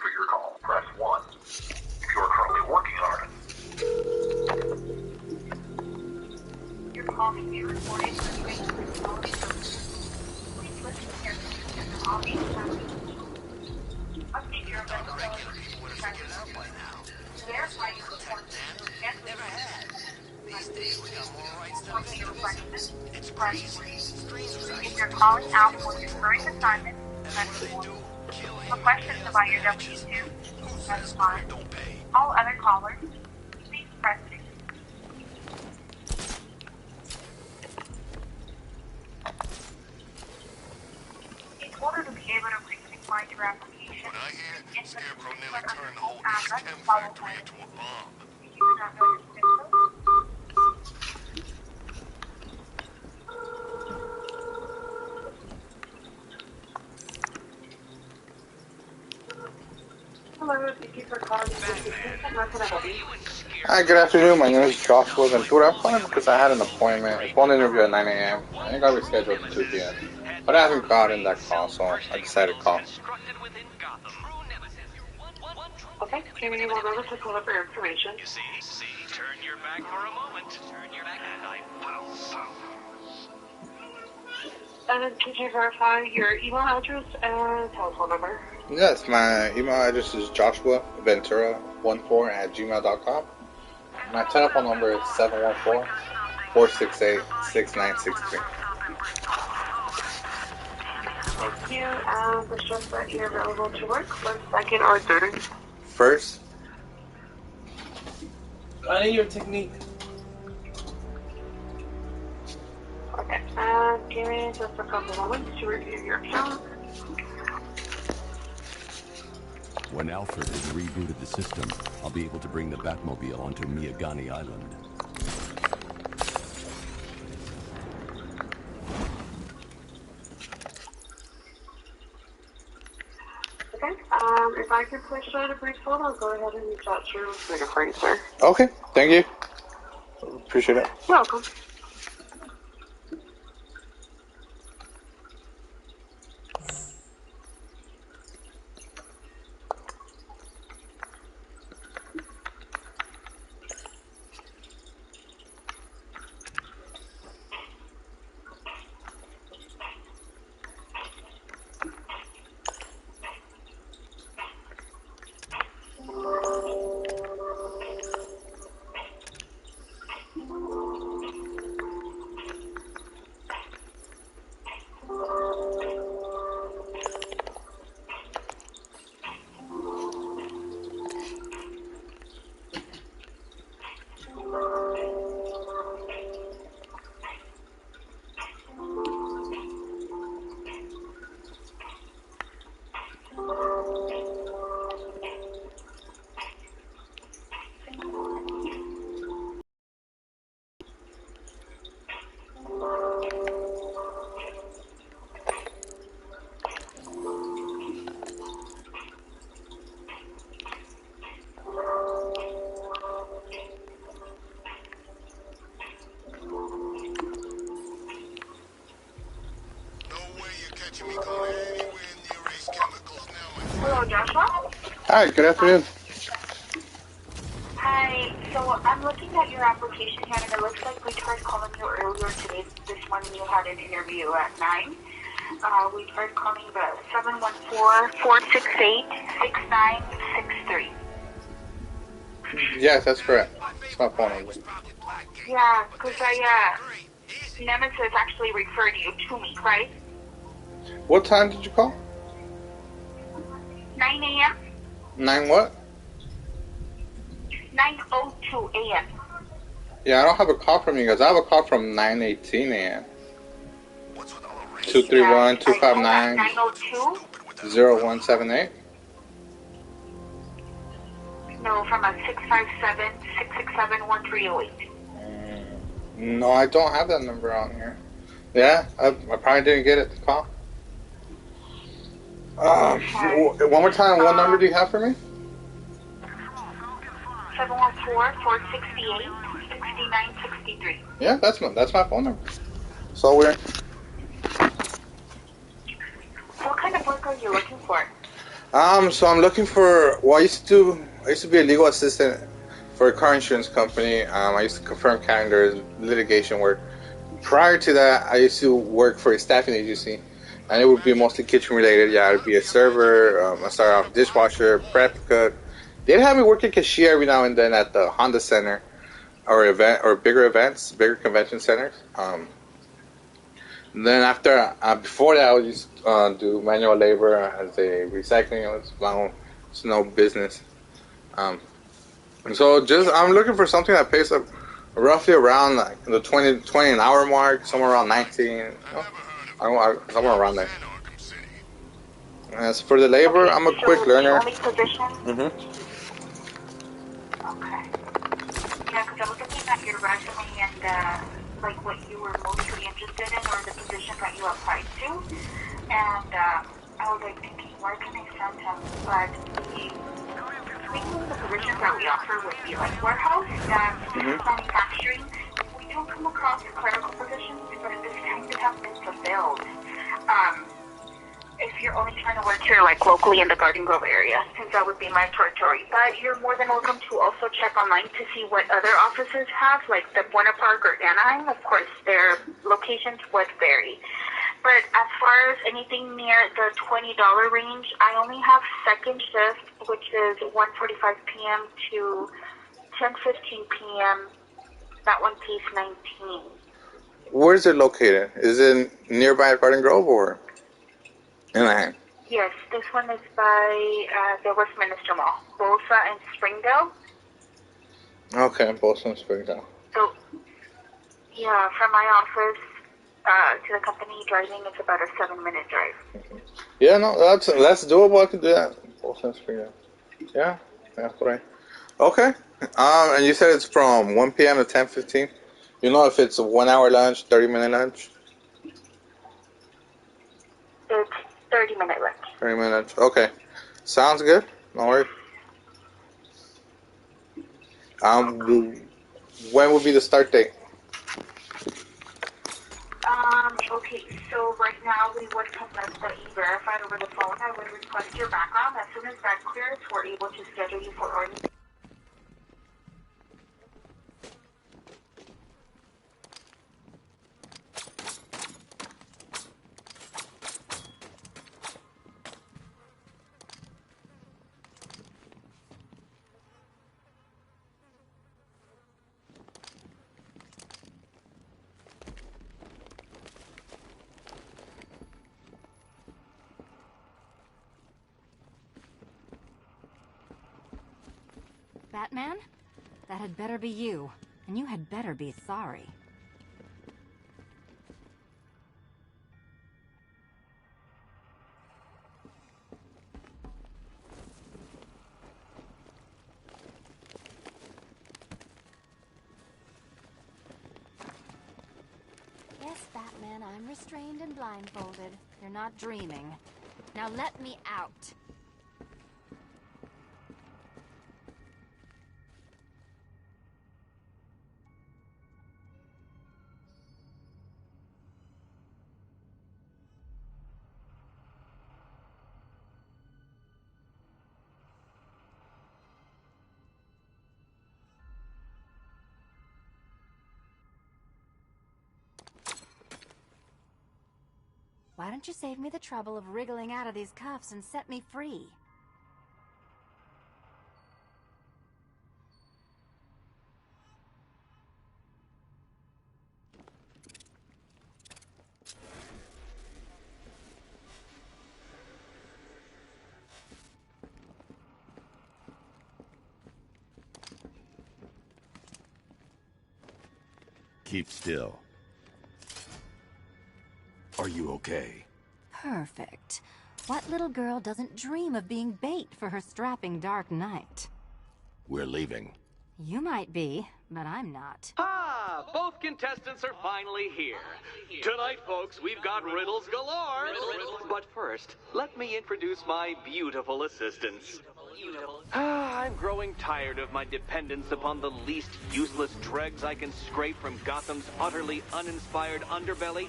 for your call, press 1. If you are currently working on it, your call may be recorded for training and quality purposes. Please listen carefully to the options found. Update your availability to verify your performance and These days we got more rights than we your requirements. It's Press crazy. 3. If you're calling out for your current assignment, press 4. For questions about your W-2, press 5. All other callers, please press 6. In order to be able to re-decline your application, When I hear Scarecrow nearly input turned the whole East address Chem followed factory by into a bomb. if you do not know your zip code. Hello, thank you for calling. How can I help you? Hi, good afternoon. My name is Joshua Ventura. I'm calling because I had an appointment, a phone interview at 9 a.m. I got rescheduled to 2 p.m. But I haven't gotten that call, so I decided to call. Okay, give me 1 moment to pull up your information. You see, turn your back for a moment. Turn your back and I pounce. And then could you verify your email address and telephone number? Yes, my email address is joshuaventura14@gmail.com. My telephone number is 714-468-6963. Thank you. The shift that you're available to work, 1st, 2nd, or 3rd? First, I need your technique. Okay, give me just a couple moments to review your account. When Alfred has rebooted the system, I'll be able to bring the Batmobile onto Miyagani Island. Okay, if I could push on a brief hold, I'll go ahead and reach out to your recruiter for you, sir. okay, thank you. Appreciate it. You're welcome. Hello, Joshua? Hi, good afternoon. Hi, so I'm looking at your application here, and it looks like we tried calling you earlier today. This morning you had an interview at 9. We tried calling you at 714-468-6963. Yes, that's correct. It's my phone number. Yeah, because Nemesis actually referred you to me, right? What time did you call? 9 a.m.? 9 what? 9:02 a.m. Yeah, I don't have a call from you guys. I have a call from 9:18 a.m. 231-259-0178. 902? No, from a 657-667-1308. No, I don't have that number on here. Yeah, I probably didn't get it to call. One more time, what number do you have for me? 714-468-6963. Yeah, that's my phone number. So weird. What kind of work are you looking for? So I'm looking for. Well, I used to be a legal assistant for a car insurance company. I used to confirm calendars, litigation work. Prior to that, I used to work for a staffing agency, and it would be mostly kitchen related. Yeah, I'd be a server. I started off dishwasher, prep cook. They'd have me working cashier every now and then at the Honda Center or bigger events, bigger convention centers. Then after, before that, I would just do manual labor as a recycling. It was my own, it's no business. And so I'm looking for something that pays up roughly around like the 20 an hour mark, somewhere around 19. You know, somewhere around there. As for the labor, Okay, I'm a so quick learner. the only position. Mm-hmm. Okay. Yeah, because I was looking at your resume and like what you were mostly interested in or the position that you applied to, and I was like thinking, where can I send him? But mainly the positions that we offer would be like warehouse and manufacturing. We don't come across clerical positions, but at this time they have been fulfilled. If you're only trying to work here, like locally in the Garden Grove area, since that would be my territory. But you're more than welcome to also check online to see what other offices have, like the Buena Park or Anaheim. Of course, their locations would vary. But as far as anything near the $20 range, I only have second shift, which is 1:45 p.m. to 10:15 p.m. That one pays 19. Where is it located? Is it nearby Garden Grove or Anaheim? Yes, this one is by the Westminster Mall, Bosa and Springdale. Okay, Boston Springdale. So, yeah, from my office to the company driving, it's about a 7-minute drive. Yeah, no, that's doable. I could do that. Boston Springdale. Yeah, that's right. Okay. And you said it's from 1 p.m. to 10:15. You know if it's a 1 hour lunch, 30-minute lunch? It's 30-minute lunch. 30 minutes. Okay. Sounds good. No worries. When would be the start date? Okay, so right now we would conduct the E-Verified over the phone. I would request your background. As soon as that clears, we're able to schedule you for orientation. Batman? That had better be you. And you had better be sorry. Yes, Batman, I'm restrained and blindfolded. You're not dreaming. Now let me out. Why don't you save me the trouble of wriggling out of these cuffs and set me free? Keep still. Are you okay? Perfect. What little girl doesn't dream of being bait for her strapping Dark Knight? We're leaving. You might be, but I'm not. Ah, both contestants are finally here. Tonight, folks, we've got riddles galore. But first, let me introduce my beautiful assistants. I'm growing tired of my dependence upon the least useless dregs I can scrape from Gotham's utterly uninspired underbelly.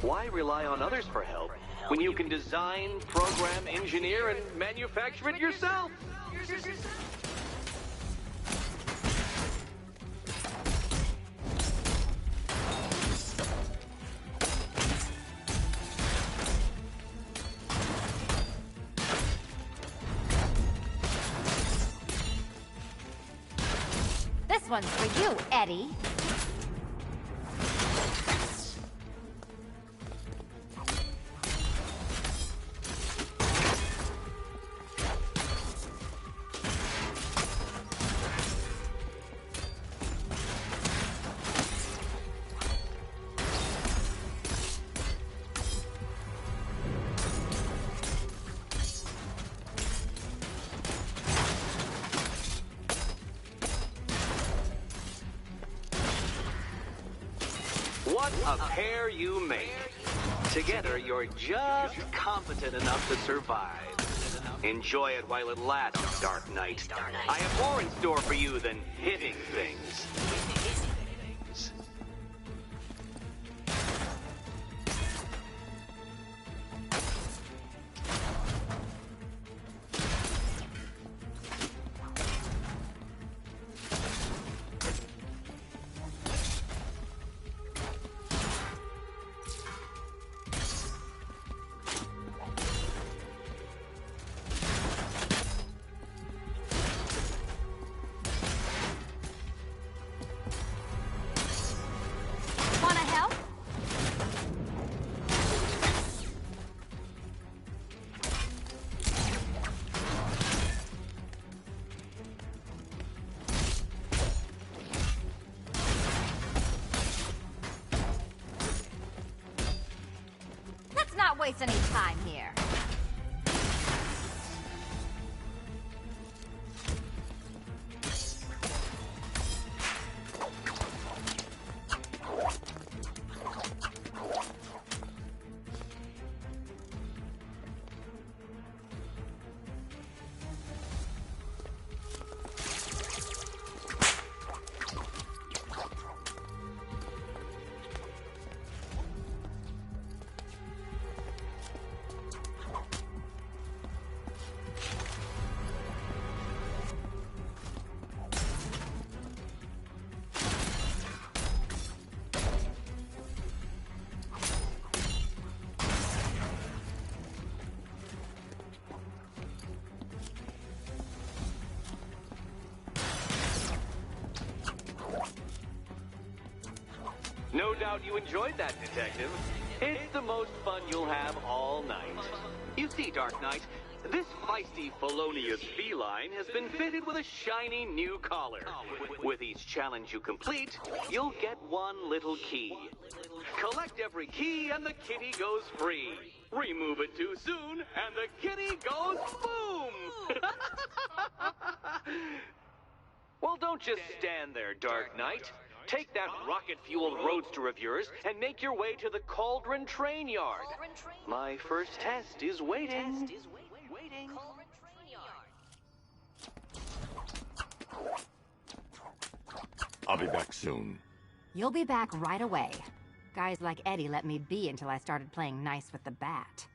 Why rely on others for help when you can design, program, engineer, and manufacture it yourself? This one's for you, Eddie. What a pair you make. Together, you're just competent enough to survive. Enjoy it while it lasts, Dark Knight. I have more in store for you than hitting things. Wanna help? Let's not waste any time here. No doubt you enjoyed that, Detective. It's the most fun you'll have all night. You see, Dark Knight, this feisty, felonious feline has been fitted with a shiny new collar. With each challenge you complete, you'll get one little key. Collect every key and the kitty goes free. Remove it too soon and the kitty goes boom! Well, don't just stand there, Dark Knight. Take that rocket-fueled roadster of yours and make your way to the Cauldron Train Yard. My first test is waiting. I'll be back soon. You'll be back right away. Guys like Eddie let me be until I started playing nice with the bat.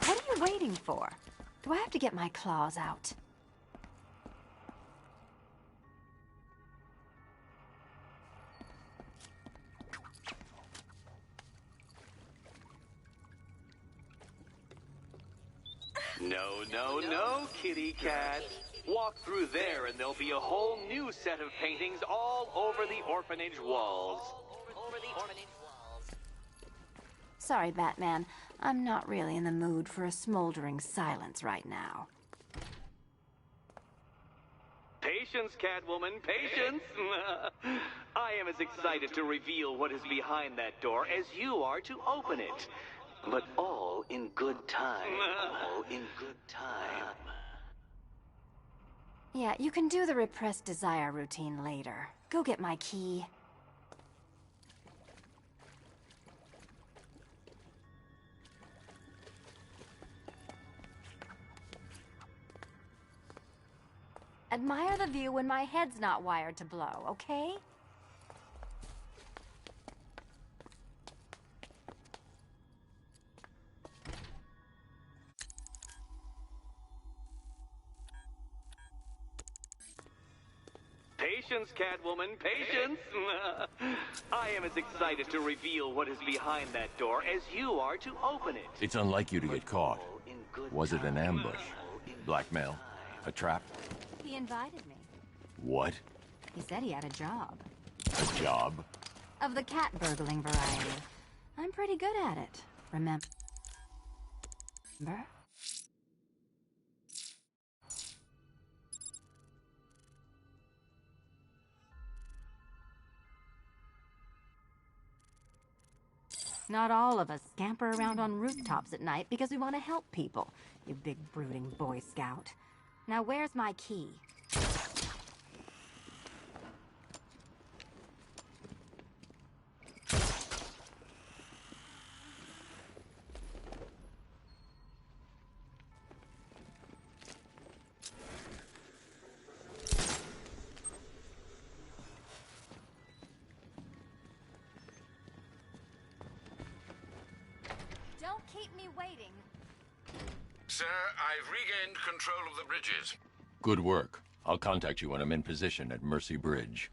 What are you waiting for? Do I have to get my claws out? No, no, no, kitty cat. Walk through there and there'll be a whole new set of paintings all over the orphanage walls. Sorry, Batman. I'm not really in the mood for a smoldering silence right now. Patience, Catwoman, patience! I am as excited to reveal what is behind that door as you are to open it. But all in good time. All in good time. Yeah, you can do the repressed desire routine later. Go get my key. Admire the view when my head's not wired to blow, okay? Patience, Catwoman, patience! I am as excited to reveal what is behind that door as you are to open it. It's unlike you to get caught. Was it an ambush? Blackmail? A trap? He invited me. What? He said he had a job. A job? Of the cat burgling variety. I'm pretty good at it. Remember? Not all of us scamper around on rooftops at night because we want to help people, you big brooding Boy Scout. Now where's my key? Don't keep me waiting. Sir, I've regained control of the bridges. Good work. I'll contact you when I'm in position at Mercy Bridge.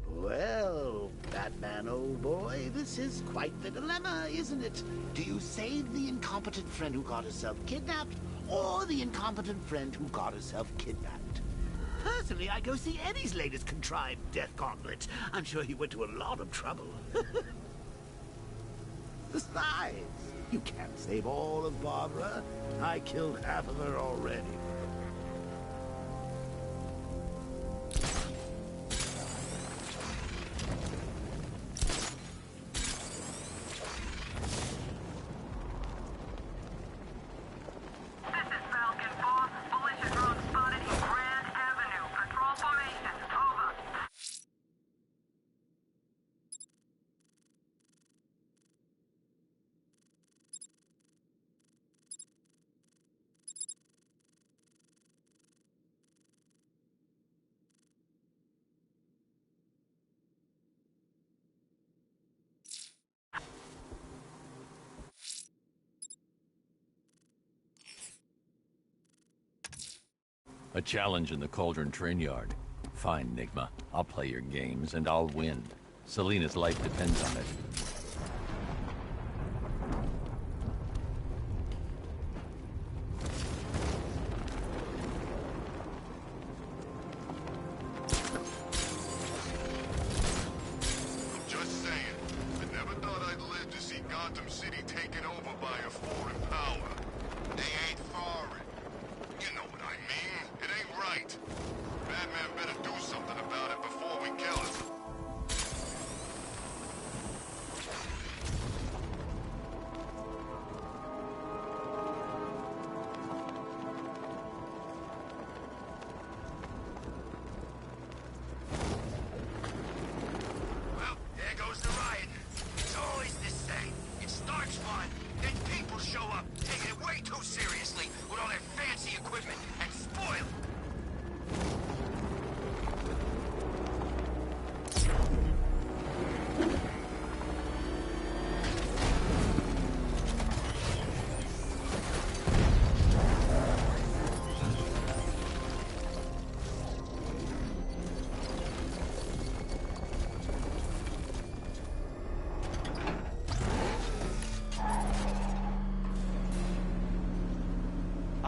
Well, Batman, old boy, this is quite the dilemma, isn't it? Do you save the incompetent friend who got herself kidnapped, or the incompetent friend who got herself kidnapped? Personally, I go see Eddie's latest contrived death gauntlet. I'm sure he went to a lot of trouble. Besides, you can't save all of Barbara. I killed half of her already. A challenge in the Cauldron train yard. Fine, Nigma. I'll play your games, and I'll win. Selina's life depends on it. Just saying. I never thought I'd live to see Gotham City taken over by a foreign power. They ain't foreign. You know what I mean. It ain't right. Batman better do something about it before we kill him. Well, there goes the riot. It's always the same. It starts fun, then people show up, taking it way too seriously with all their fancy equipment and spoil it.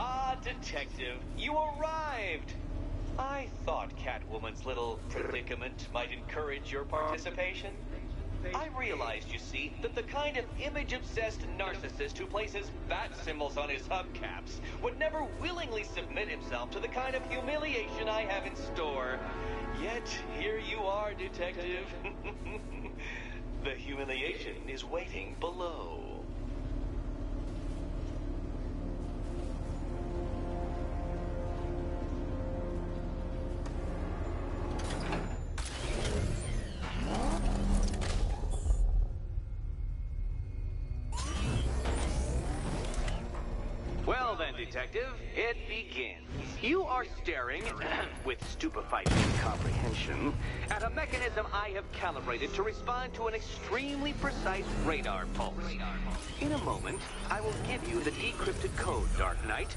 Ah, Detective, you arrived! I thought Catwoman's little predicament might encourage your participation. I realized, you see, that the kind of image-obsessed narcissist who places bat symbols on his hubcaps would never willingly submit himself to the kind of humiliation I have in store. Yet, here you are, Detective. The humiliation is waiting below. Well then, Detective. It begins. You are staring, with stupefied incomprehension, at a mechanism I have calibrated to respond to an extremely precise radar pulse. In a moment, I will give you the decrypted code, Dark Knight.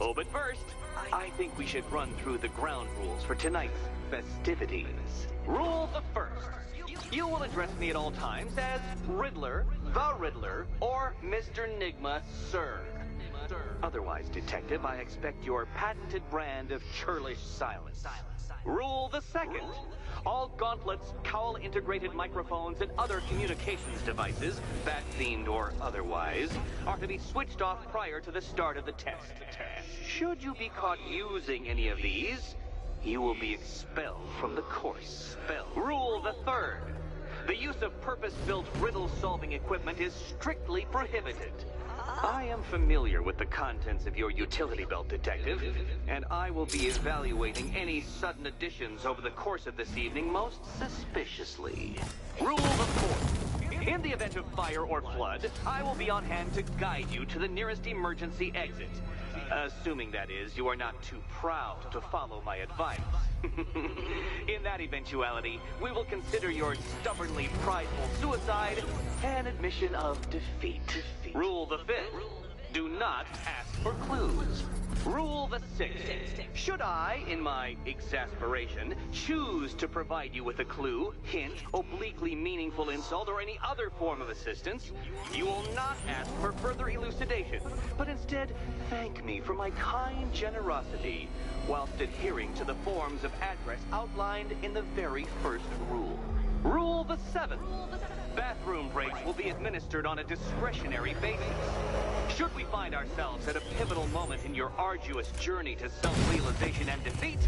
Oh, but first, I think we should run through the ground rules for tonight's festivities. Rule the first. You will address me at all times as Riddler, the Riddler, or Mr. Nigma, sir. Otherwise, Detective, I expect your patented brand of churlish silence. Rule the second. All gauntlets, cowl-integrated microphones, and other communications devices, bat-themed or otherwise, are to be switched off prior to the start of the test. Should you be caught using any of these, you will be expelled from the course. Rule the third. The use of purpose-built riddle-solving equipment is strictly prohibited. I am familiar with the contents of your utility belt, Detective, and I will be evaluating any sudden additions over the course of this evening most suspiciously. Rule the fourth. In the event of fire or flood, I will be on hand to guide you to the nearest emergency exit. Assuming, that is, you are not too proud to follow my advice. In that eventuality, we will consider your stubbornly prideful suicide an admission of defeat. Rule the fifth. Do not ask for clues. Rule the sixth. Should I, in my exasperation, choose to provide you with a clue, hint, obliquely meaningful insult, or any other form of assistance, you will not ask for further elucidation, but instead thank me for my kind generosity, whilst adhering to the forms of address outlined in the very first rule. Rule the seventh. Bathroom breaks will be administered on a discretionary basis. Should we find ourselves at a pivotal moment in your arduous journey to self-realization and defeat,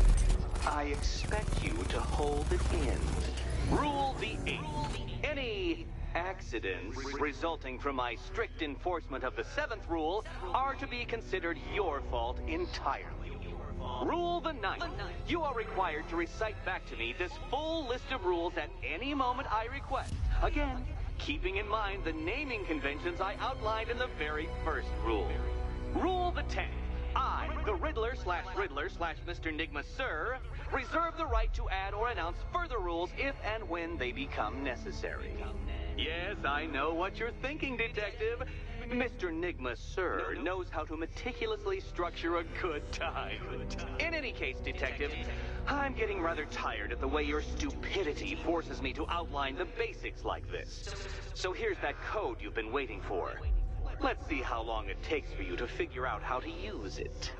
I expect you to hold it in. Rule the eighth. Any accidents resulting from my strict enforcement of the seventh rule are to be considered your fault entirely. Rule the ninth. You are required to recite back to me this full list of rules at any moment I request. Again, keeping in mind the naming conventions I outlined in the very first rule. Rule the 10th. I, the Riddler/Mr. Nigma, sir, reserve the right to add or announce further rules if and when they become necessary. Yes, I know what you're thinking, Detective. Mr. Nigma, sir, knows how to meticulously structure a good time. In any case, Detective, I'm getting rather tired of the way your stupidity forces me to outline the basics like this. So here's that code you've been waiting for. Let's see how long it takes for you to figure out how to use it.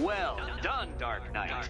Well done, Dark Knight.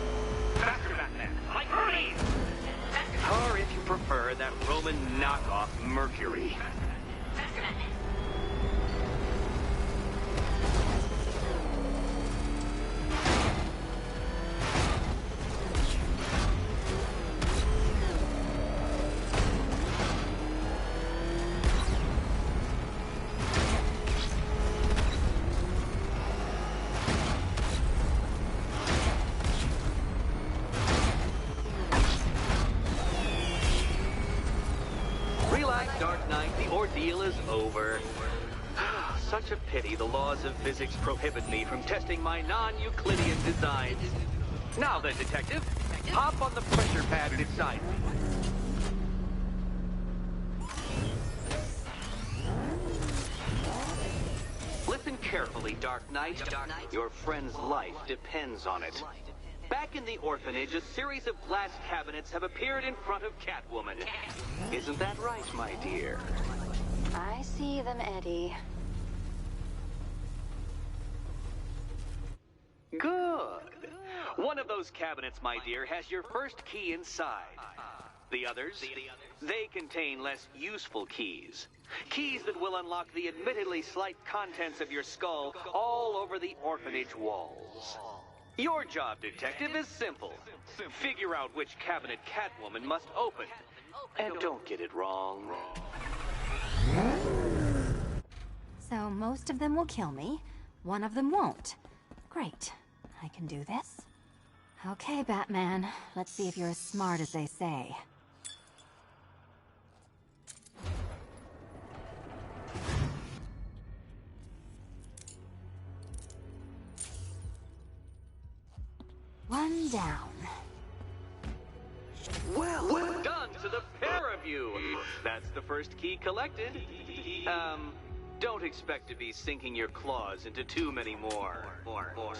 Batwoman knockoff Mercury. Relax, Dark Knight. The ordeal is over. Such a pity the laws of physics prohibit me from testing my non-Euclidean designs. Now then, Detective, hop on the pressure pad inside me. Listen carefully, Dark Knight. Your friend's life depends on it. Back in the orphanage, a series of glass cabinets have appeared in front of Catwoman. Isn't that right, my dear? I see them, Eddie. Good. One of those cabinets, my dear, has your first key inside. The others, they contain less useful keys. Keys that will unlock the admittedly slight contents of your skull all over the orphanage walls. Your job, Detective, is simple. Figure out which cabinet Catwoman must open. And don't get it wrong. So most of them will kill me, one of them won't. Great. I can do this. Okay, Batman. Let's see if you're as smart as they say. One down. Well done to the pair of you. That's the first key collected. Don't expect to be sinking your claws into too many more.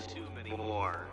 Too many more.